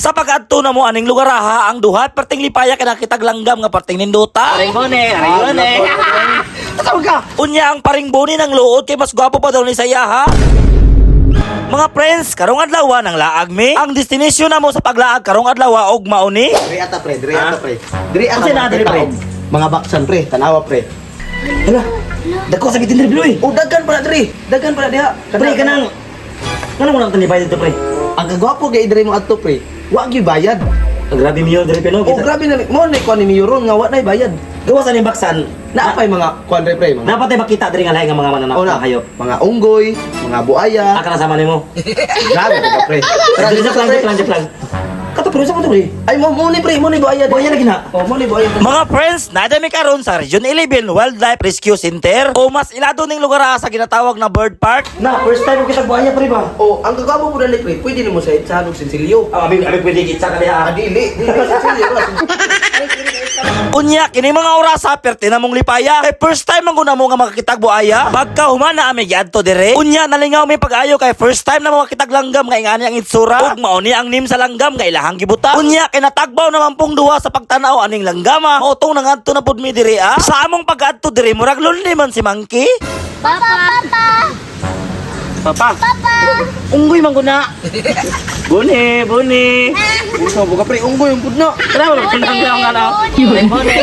Sa pag-adto na mo aning lugar ha, ang duhat perting lipaya kana kitag langgam nga perting ninduta. Aring bone. Tawag ka. Unya ang paring boni ng luod kay mas gwapo pa daw ni saya ha. Mga friends, karong adlaw nang laag mi. Ang destination na mo sa paglaag karong adlaw og mauni. Diri ata pre. Diri ata Kasi na, diri, pre. Mga baksan pre, tanawa pre. Hala. Dako sa gitin diri. O daghan pala diri. Daghan pala diha. Pre kanang mo lang tanipay dito pre. Ang kagwapo gay diri mo adto pre. Wa gyud bayad. Ang grabe miyo diri pino. O grabe na mo ni kuan ni Euron nga wa nay bayad. Gawa sa ning baksan. Naapay mga kuan re pre mga. Dapat ay makita diri nga lahi nga mga mananap O na na kayo. mga unggoy, mga buaya. Aka na sama nimo. Grabe ka pre. Joke lang. Kato pero sa pre. Ay mo ni pre, mo ni buaya. Buaya lagi na. O mo ni buaya. Mga friends, nadami karon sa Region 11 Wildlife Rescue Center o mas ilado ning lugar sa ginatawag na bird park. Na, first time ko kita buhaya pre ba? O ang kagwapo po dali pre, pwede nimo sa Hanog Sinsilyo. Abi pwede kitsa ka diha. Dili Sinsilyo. Unya kini mga orasa perti na mong lipaya. Kay first time man guna mo nga makakitag buaya. Pagka humana ami giadto dire. Unya nalingaw mi pag-ayo kay first time na mo makitag langgam nga ingani ang itsura. Ug mao ni ang nim sa langgam nga ilahang gibuta. Unya kinatagbaw naman pong duha sa pagtanaw aning langgama. Mautong nangadto na pud mi dire ah. Sa among pag-adto dire murag lonely man si Monkey. Papa. Unggoy man guna. Buni. Usa buka pre unggoy yung pudno. Kenapa lo kena ang ano? Bone.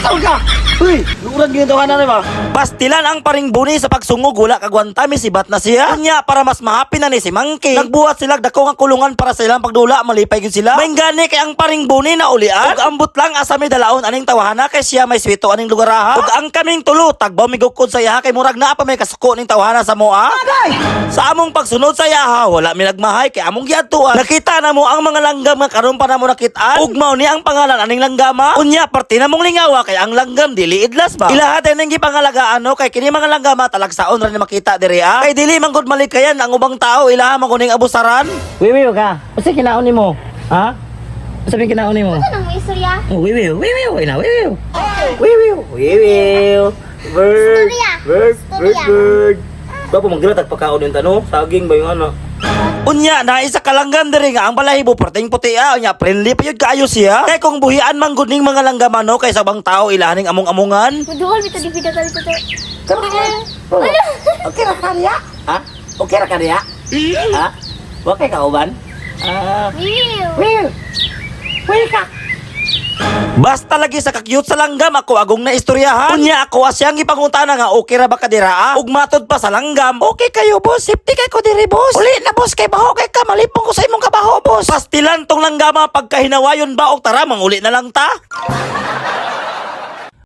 Tawag ka! Uy! Luran ganyan tawanan na ba? Pastilan ang paring buni sa pagsungog wala kagwanta mi sibat na siya. Kanya para mas mahapi na ni si Monkey. Nagbuhat sila dako nga kulungan para sa ilang pagdula malipay gyud sila. May gani kay ang paring buni na ulian. Ug ambot lang asa mi dalaon aning tawhana kay siya may swito aning lugar ha. Ug ang kaming tulo tagbaw mi gukod sa iya kay murag naa pa may kasuko ning tawhana sa moa. Sa among pagsunod sa iya wala mi nagmahay kay among giadtuan. Nakita na mo ang mga langgam nga karon pa na mo nakit-an. Ug mao ni ang pangalan aning langgama. Unya parte na mong lingawa kay ang langgam dili idlas ba. Ilahat ning gipangalagaan no kay kini mga langgama talagsaon ra ni makita diri ah. Kay dili man gud malikayan ang ubang tao ilaha man kuning abusaran. Wiwiw ka. Usa kinaon nimo? Ha? Usa bi kinaon nimo? Ano nang istorya? Oh, wiwiw. Ina wiwiw. Bird. Bird. Bapo magdiratag pagkaon yung tanong, saging ba yung ano? Unya na isa kalanggam diri nga ang balahibo perting puti unya friendly pa yun kaayo siya. Kay kung buhian man gud ning mga langgam no kay sabang tao ilahaning among-amongan. Maduhol bitaw di video dito. Okay ra kariya? Ha? Okay ra kariya? Ha? Okay ka uban? Will ka. Basta lagi sa kakyut sa langgam ako agong na istoryahan. Unya ako asyang ipangutana nga okay ra ba ka dira ug matod pa sa langgam. Okay kayo boss, safety kay ko diri boss. Uli na boss kay baho kay ka malipong ko sa imong kabaho boss. Pastilan tong langgama pagkahinawayon ba og tara manguli na lang ta.